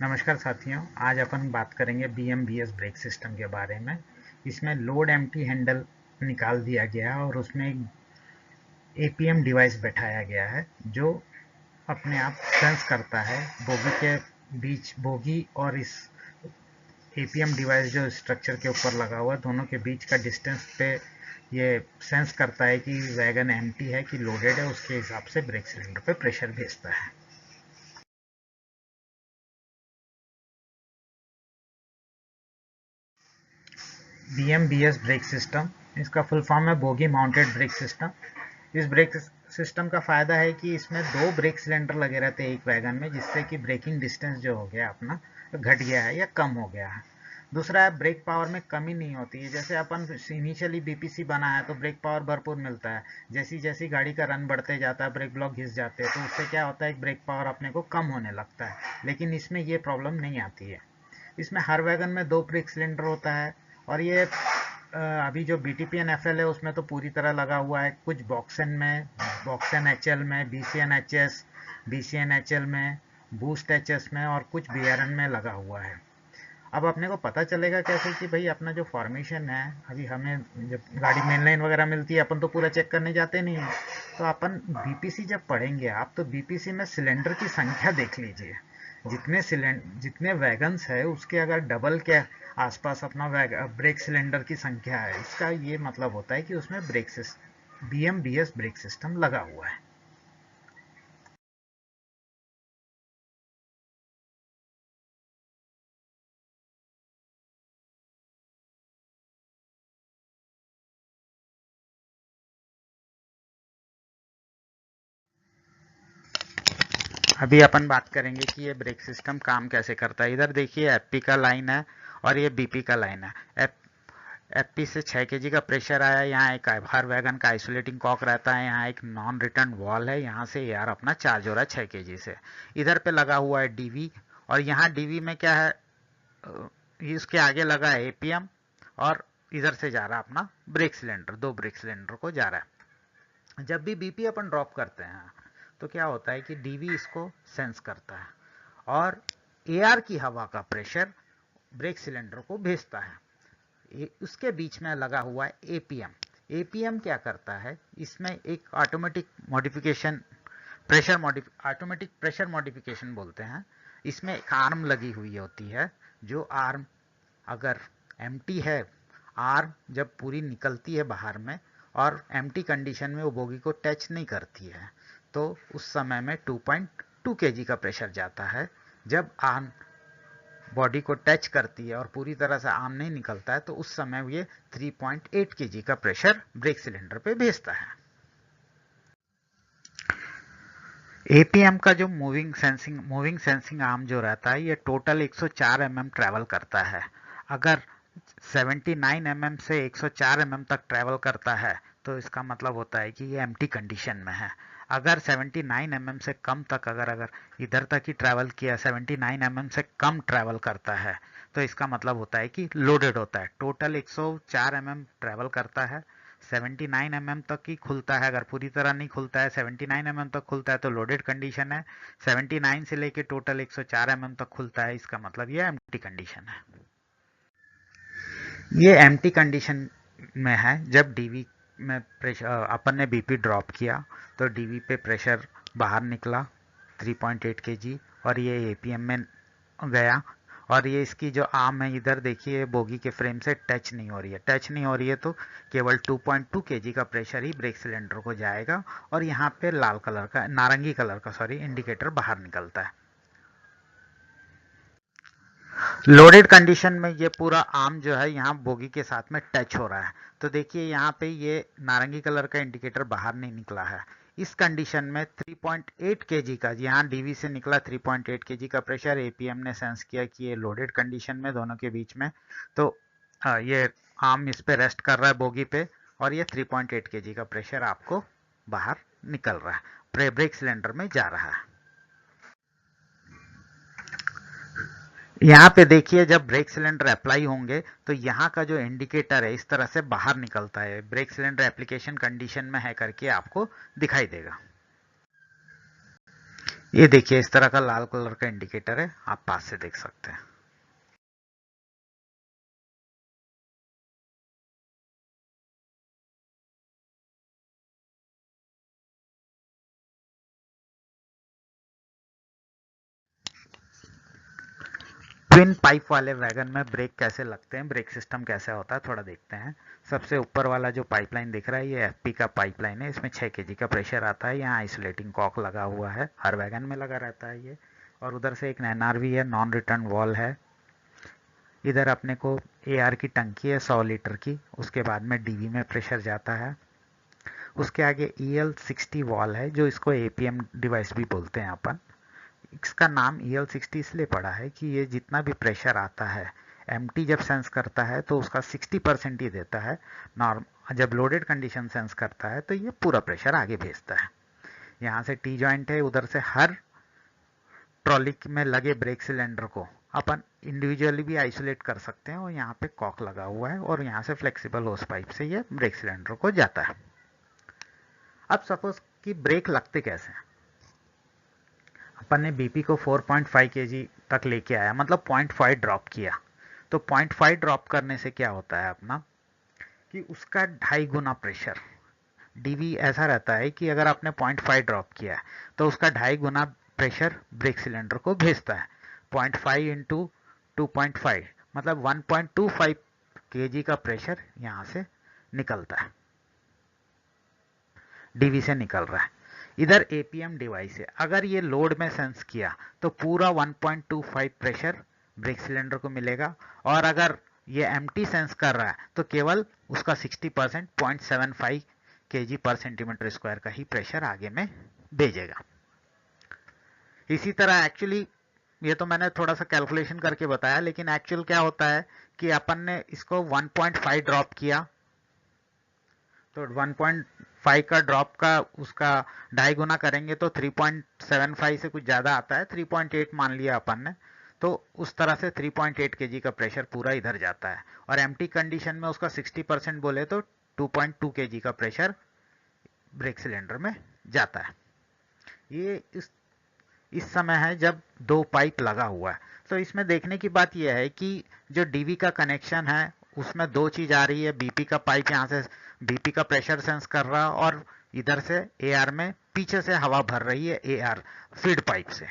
नमस्कार साथियों, आज अपन बात करेंगे BMBS ब्रेक सिस्टम के बारे में। इसमें लोड एम्प्टी हैंडल निकाल दिया गया है और उसमें एक APM डिवाइस बैठाया गया है जो अपने आप सेंस करता है बोगी के बीच, बोगी और इस APM डिवाइस जो स्ट्रक्चर के ऊपर लगा हुआ है दोनों के बीच का डिस्टेंस पे ये सेंस करता है कि वैगन एम्प्टी है कि लोडेड है। उसके हिसाब से ब्रेक सिलेंडर पे प्रेशर भेजता है। BMBS ब्रेक सिस्टम, इसका फुल फॉर्म है बोगी माउंटेड ब्रेक सिस्टम। इस ब्रेक सिस्टम का फ़ायदा है कि इसमें 2 ब्रेक सिलेंडर लगे रहते हैं एक वैगन में, जिससे कि ब्रेकिंग डिस्टेंस जो हो गया अपना घट गया है या कम हो गया है। दूसरा है ब्रेक पावर में कमी नहीं होती है। जैसे अपन इनिशियली BPC बना है तो ब्रेक पावर भरपूर मिलता है। जैसी जैसी गाड़ी का रन बढ़ते जाता है, ब्रेक ब्लॉक घिस जाते हैं, तो उससे क्या होता है, ब्रेक पावर अपने को कम होने लगता है। लेकिन इसमें ये प्रॉब्लम नहीं आती है। इसमें हर वैगन में 2 ब्रेक सिलेंडर होता है और ये अभी जो BTPN FL है उसमें तो पूरी तरह लगा हुआ है। कुछ बॉक्सन में, बॉक्सन HL में, BCN HS, BCN HL में, बूस्ट HS में और कुछ BRN में लगा हुआ है। अब अपने को पता चलेगा कैसे कि भाई अपना जो फॉर्मेशन है, अभी हमें जब गाड़ी मेन लाइन वगैरह मिलती है अपन तो पूरा चेक करने जाते नहीं है। तो अपन BPC जब पढ़ेंगे आप, तो BPC में सिलेंडर की संख्या देख लीजिए। जितने वैगन्स है उसके अगर डबल के आसपास अपना ब्रेक सिलेंडर की संख्या है, इसका ये मतलब होता है कि उसमें BMBS ब्रेक सिस्टम लगा हुआ है। अभी अपन बात करेंगे कि ये ब्रेक सिस्टम काम कैसे करता है। इधर देखिए FP का लाइन है और ये BP का लाइन है। FP से 6 kg का प्रेशर आया। यहाँ एक हर वैगन का आइसोलेटिंग कॉक रहता है। यहाँ एक नॉन रिटर्न वॉल है। यहाँ से एयर अपना चार्ज हो रहा है 6 kg से। इधर पे लगा हुआ है DV और यहाँ DV में क्या है, इसके आगे लगा है APM और इधर से जा रहा है अपना ब्रेक सिलेंडर, 2 ब्रेक सिलेंडर को जा रहा है। जब भी BP अपन ड्रॉप करते हैं तो क्या होता है कि DV इसको सेंस करता है और एयर की हवा का प्रेशर ब्रेक सिलेंडर को भेजता है। उसके बीच में लगा हुआ है APM। APM क्या करता है, इसमें एक automatic modification, automatic pressure modification बोलते हैं। इसमें एक आर्म लगी हुई होती है। जो आर्म अगर एम्प्टी है, आर्म जब पूरी निकलती है बाहर में और एम्प्टी कंडीशन में वो बोगी को टच नहीं करती है, तो उस समय में 2.2 kg का प्रेशर जाता है। जब आर्म बॉडी को टच करती है और पूरी तरह से आर्म नहीं निकलता है, तो उस समय ये 3.8 kg का प्रेशर ब्रेक सिलेंडर पे भेजता है। APM का जो मूविंग सेंसिंग आर्म जो रहता है, ये टोटल 104 mm ट्रैवल करता है। अगर 79 mm से 104 mm तक ट्रैवल करता है तो इसका मतलब होता है कि ये एम्प्टी कंडीशन में है। अगर 79 mm से कम तक अगर इधर तक ही ट्रैवल किया, 79 mm से कम ट्रैवल करता है, तो इसका मतलब होता है कि लोडेड होता है। टोटल 104 mm ट्रैवल करता है, 79 mm तक ही खुलता है। अगर पूरी तरह नहीं खुलता है, 79 mm तक खुलता है तो लोडेड कंडीशन है। 79 से लेके टोटल 104 mm तक खुलता है, इसका मतलब ये एम्प्टी कंडीशन है। ये एम्प्टी कंडीशन में है। जब DV में प्रेशर अपन ने BP ड्रॉप किया तो DV पे प्रेशर बाहर निकला 3.8 kg और ये APM में गया और ये इसकी जो आर्म है, इधर देखिए बोगी के फ्रेम से टच नहीं हो रही है। टच नहीं हो रही है तो केवल 2.2 kg का प्रेशर ही ब्रेक सिलेंडर को जाएगा और यहाँ पे लाल कलर का, नारंगी कलर का इंडिकेटर बाहर निकलता है। लोडेड कंडीशन में ये पूरा आर्म जो है यहाँ बोगी के साथ में टच हो रहा है, तो देखिए यहाँ पे ये नारंगी कलर का इंडिकेटर बाहर नहीं निकला है। इस कंडीशन में 3.8 kg का, यहाँ DV से निकला 3.8 kg का प्रेशर APM ने सेंस किया कि ये लोडेड कंडीशन में दोनों के बीच में, तो ये आर्म इस पे रेस्ट कर रहा है बोगी पे और ये 3.8 kg का प्रेशर आपको बाहर निकल रहा है, ब्रेक सिलेंडर में जा रहा है। यहाँ पे देखिए जब ब्रेक सिलेंडर अप्लाई होंगे तो यहाँ का जो इंडिकेटर है इस तरह से बाहर निकलता है, ब्रेक सिलेंडर एप्लीकेशन कंडीशन में है करके आपको दिखाई देगा। ये देखिए इस तरह का लाल कलर का इंडिकेटर है, आप पास से देख सकते हैं। ट्विन पाइप वाले वैगन में ब्रेक कैसे लगते हैं, ब्रेक सिस्टम कैसे होता है, थोड़ा देखते हैं। सबसे ऊपर वाला जो पाइपलाइन दिख रहा है ये एफपी का पाइपलाइन है। इसमें 6 केजी का प्रेशर आता है। यहाँ आइसोलेटिंग कॉक लगा हुआ है, हर वैगन में लगा रहता है ये। और उधर से एक एनआरवी है, नॉन रिटर्न वॉल है। इधर अपने को एआर की टंकी है 100 लीटर की, उसके बाद में डीवी में प्रेशर जाता है। उसके आगे EL60 वॉल है, जो इसको एपीएम डिवाइस भी बोलते हैं अपन। इसका नाम EL60 इसलिए पड़ा है कि ये जितना भी प्रेशर आता है एमटी जब सेंस करता है तो उसका 60% ही देता है। नॉर्म जब लोडेड कंडीशन सेंस करता है तो ये पूरा प्रेशर आगे भेजता है। यहाँ से टी जॉइंट है, उधर से हर ट्रॉली में लगे ब्रेक सिलेंडर को अपन इंडिविजुअली भी आइसोलेट कर सकते हैं। और यहाँ पे कॉक लगा हुआ है और यहाँ से फ्लेक्सिबल होस पाइप से ये ब्रेक सिलेंडर को जाता है। अब सपोज कि ब्रेक लगते कैसे हैं। अपन ने बीपी को 4.5 केजी तक लेके आया, मतलब 0.5 ड्रॉप किया। तो 0.5 ड्रॉप करने से क्या होता है अपना कि उसका 2.5 गुना प्रेशर डीवी ऐसा रहता है कि अगर आपने 0.5 ड्रॉप किया तो उसका 2.5 गुना प्रेशर ब्रेक सिलेंडर को भेजता है। 0.5 इंटू 2.5 मतलब 1.25 केजी का प्रेशर यहाँ से निकलता है, डीवी से निकल रहा है। इधर एपीएम डिवाइस है, अगर ये लोड में सेंस किया तो पूरा 1.25 प्रेशर ब्रेक सिलेंडर को मिलेगा। और अगर ये एम्प्टी सेंस कर रहा है तो केवल उसका 60% 0.75 केजी पर सेंटीमीटर स्क्वायर का ही प्रेशर आगे में भेजेगा। इसी तरह एक्चुअली ये तो मैंने थोड़ा सा कैलकुलेशन करके बताया, लेकिन एक्चुअल क्या होता है कि अपन ने इसको 1.5 ड्रॉप किया तो 1.5 का ड्रॉप का उसका 2.5 गुना करेंगे तो 3.75 से कुछ ज़्यादा आता है, 3.8 मान लिया अपन ने। तो उस तरह से 3.8 केजी का प्रेशर पूरा इधर जाता है। और एम्प्टी कंडीशन में उसका 60% बोले तो 2.2 केजी का प्रेशर ब्रेक सिलेंडर में जाता है। ये इस समय है जब दो पाइप लगा हुआ है। तो इसमें देखने की बात यह है कि जो डीवी का कनेक्शन है उसमें दो चीज आ रही है। बीपी का पाइप यहाँ से बीपी का प्रेशर सेंस कर रहा है और इधर से एआर में पीछे से हवा भर रही है एआर फीड पाइप से।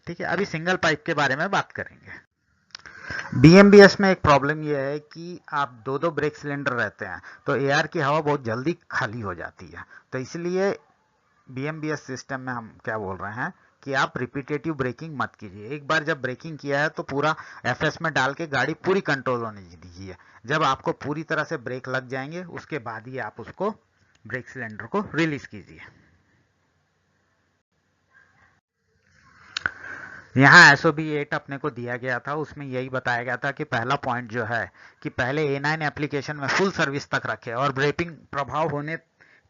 ठीक है, अभी सिंगल पाइप के बारे में बात करेंगे। बीएमबीएस में एक प्रॉब्लम यह है कि आप दो दो ब्रेक सिलेंडर रहते हैं तो एआर की हवा बहुत जल्दी खाली हो जाती है। तो इसलिए बीएमबीएस सिस्टम में हम क्या बोल रहे हैं कि आप रिपीटेटिव ब्रेकिंग मत कीजिए। एक बार जब ब्रेकिंग किया है तो पूरा एफएस में डाल के गाड़ी पूरी कंट्रोल होने दीजिए। जब आपको पूरी तरह से ब्रेक लग जाएंगे उसके बाद ही आप उसको ब्रेक सिलेंडर को रिलीज कीजिए। यहाँ SOP 8 अपने को दिया गया था, उसमें यही बताया गया था कि पहला पॉइंट जो है कि पहले A9 एप्लीकेशन में फुल सर्विस तक रखे और ब्रेकिंग प्रभाव होने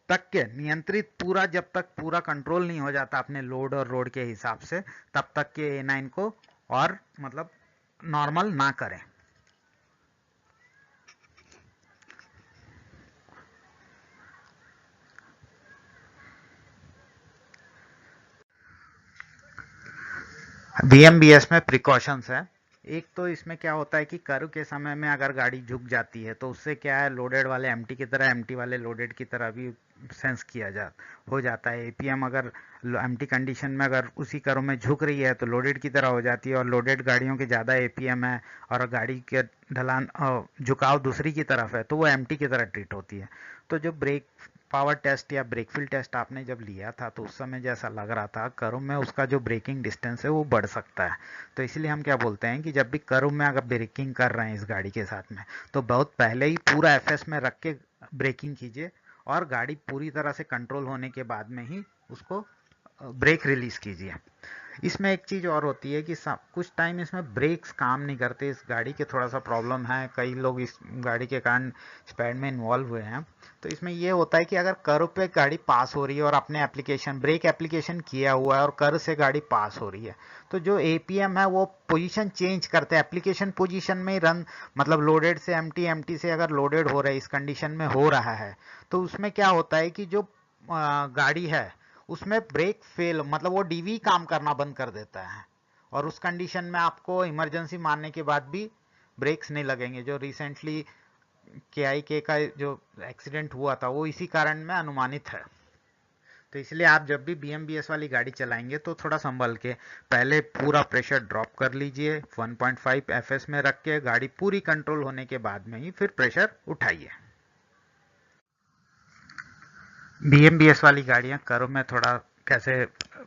तक के नियंत्रित पूरा, जब तक पूरा कंट्रोल नहीं हो जाता अपने लोड और रोड के हिसाब से, तब तक के A9 को और मतलब नॉर्मल ना करें। बीएमबीएस में प्रिकॉशंस है। एक तो इसमें क्या होता है कि कर्व के समय में अगर गाड़ी झुक जाती है तो उससे क्या है, लोडेड वाले एम्प्टी की तरह, एम्प्टी वाले लोडेड की तरह भी सेंस किया हो जाता है। एपीएम अगर एम्प्टी कंडीशन में अगर उसी कर्व में झुक रही है तो लोडेड की तरह हो जाती है। और लोडेड गाड़ियों के ज़्यादा एपीएम है और गाड़ी के ढलान झुकाव दूसरी की तरफ है तो वो एम्प्टी की तरह ट्रीट होती है। तो जो ब्रेक पावर टेस्ट या ब्रेक फील टेस्ट आपने जब लिया था तो उस समय जैसा लग रहा था कर्व में उसका जो ब्रेकिंग डिस्टेंस है वो बढ़ सकता है। तो इसलिए हम क्या बोलते हैं कि जब भी कर्व में अगर ब्रेकिंग कर रहे हैं इस गाड़ी के साथ में तो बहुत पहले ही पूरा एफएस में रख के ब्रेकिंग कीजिए और गाड़ी पूरी तरह से कंट्रोल होने के बाद में ही उसको ब्रेक रिलीज कीजिए। इसमें एक चीज़ और होती है कि कुछ टाइम इसमें ब्रेक्स काम नहीं करते। इस गाड़ी के थोड़ा सा प्रॉब्लम है, कई लोग इस गाड़ी के कारण स्पैड में इन्वॉल्व हुए हैं। तो इसमें ये होता है कि अगर कर्व पे गाड़ी पास हो रही है और अपने एप्लीकेशन ब्रेक एप्लीकेशन किया हुआ है और कर्व से गाड़ी पास हो रही है तो जो एपीएम है वो पोजीशन चेंज करते हैं, एप्लीकेशन पोजीशन में ही रन, मतलब लोडेड से एम्प्टी, एम्प्टी से अगर लोडेड हो रहा है, इस कंडीशन में हो रहा है तो उसमें क्या होता है कि जो गाड़ी है उसमें ब्रेक फेल, मतलब वो डीवी काम करना बंद कर देता है, और उस कंडीशन में आपको इमरजेंसी मारने के बाद भी ब्रेक्स नहीं लगेंगे। जो रिसेंटली KIK का जो एक्सीडेंट हुआ था वो इसी कारण में अनुमानित है। तो इसलिए आप जब भी BMBS वाली गाड़ी चलाएंगे तो थोड़ा संभल के पहले पूरा प्रेशर ड्रॉप कर लीजिए, 1.5 FS में रख के गाड़ी पूरी कंट्रोल होने के बाद में ही फिर प्रेशर उठाइए। BMBS वाली गाड़ियां कर्व में थोड़ा कैसे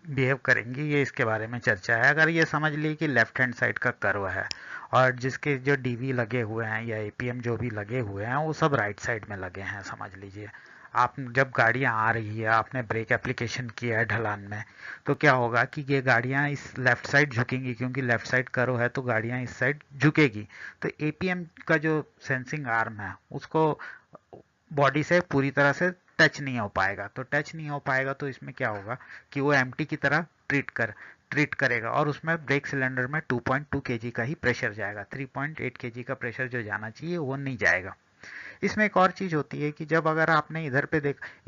बिहेव करेंगी ये इसके बारे में चर्चा है। अगर ये समझ ली कि लेफ्ट हैंड साइड का कर्व है और जिसके जो DV लगे हुए हैं या APM जो भी लगे हुए हैं वो सब राइट साइड में लगे हैं, समझ लीजिए। आप जब गाड़ियां आ रही है, आपने ब्रेक एप्लीकेशन किया है ढलान में, तो क्या होगा कि ये गाड़ियां इस लेफ्ट साइड झुकेंगी, क्योंकि लेफ्ट साइड कर्व है तो गाड़ियां इस साइड झुकेगी। तो APM का जो सेंसिंग आर्म है उसको बॉडी से पूरी तरह से टच नहीं हो पाएगा। तो टच नहीं हो पाएगा तो इसमें क्या होगा कि वो एम्प्टी की तरह ट्रीट करेगा, और उसमें ब्रेक सिलेंडर में 2.2 kg का ही प्रेशर जाएगा। 3.8 kg का प्रेशर जो जाना चाहिए वो नहीं जाएगा। इसमें एक और चीज होती है कि जब अगर आपने इधर पे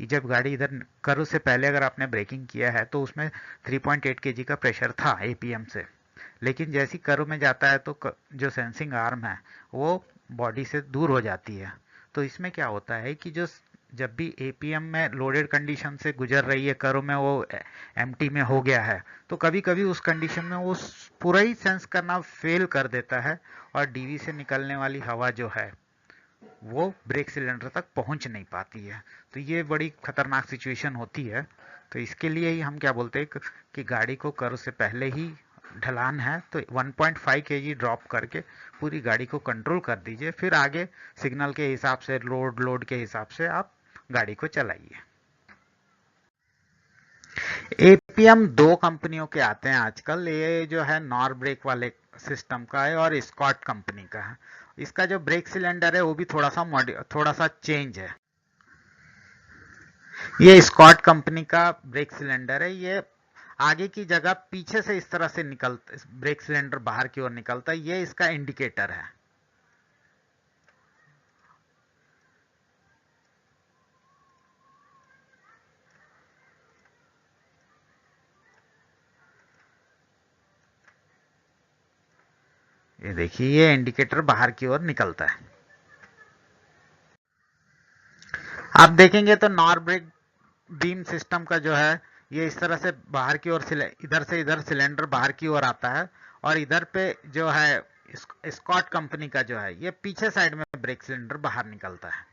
जब गाड़ी इधर कर्व से पहले अगर आपने ब्रेकिंग किया है तो उसमें 3.8 kg का प्रेशर था APM से, लेकिन जैसी कर्व में जाता है तो जो सेंसिंग आर्म है वो बॉडी से दूर हो जाती है। तो इसमें क्या होता है कि जो जब भी APM में लोडेड कंडीशन से गुजर रही है, कर्व में वो एम्प्टी में हो गया है, तो कभी कभी उस कंडीशन में वो पूरा ही सेंस करना फेल कर देता है, और DV से निकलने वाली हवा जो है वो ब्रेक सिलेंडर तक पहुंच नहीं पाती है। तो ये बड़ी खतरनाक सिचुएशन होती है। तो इसके लिए ही हम क्या बोलते हैं कि गाड़ी को कर्व से पहले ही ढलान है तो 1.5 kg ड्रॉप करके पूरी गाड़ी को कंट्रोल कर दीजिए, फिर आगे सिग्नल के हिसाब से लोड के हिसाब से आप गाड़ी को चलाइए। APM 2 कंपनियों के आते हैं आजकल। ये जो है नॉर ब्रेक वाले सिस्टम का है और स्कॉट कंपनी का है। इसका जो ब्रेक सिलेंडर है वो भी थोड़ा सा चेंज है। ये स्कॉट कंपनी का ब्रेक सिलेंडर है। ये आगे की जगह पीछे से इस तरह से ब्रेक सिलेंडर बाहर की ओर निकलता है। ये इसका इंडिकेटर है। ये देखिए, ये इंडिकेटर बाहर की ओर निकलता है। आप देखेंगे तो नॉर ब्रेक बीम सिस्टम का जो है ये इस तरह से बाहर की ओर इधर से इधर सिलेंडर बाहर की ओर आता है, और इधर पे जो है स्कॉट कंपनी का जो है ये पीछे साइड में ब्रेक सिलेंडर बाहर निकलता है।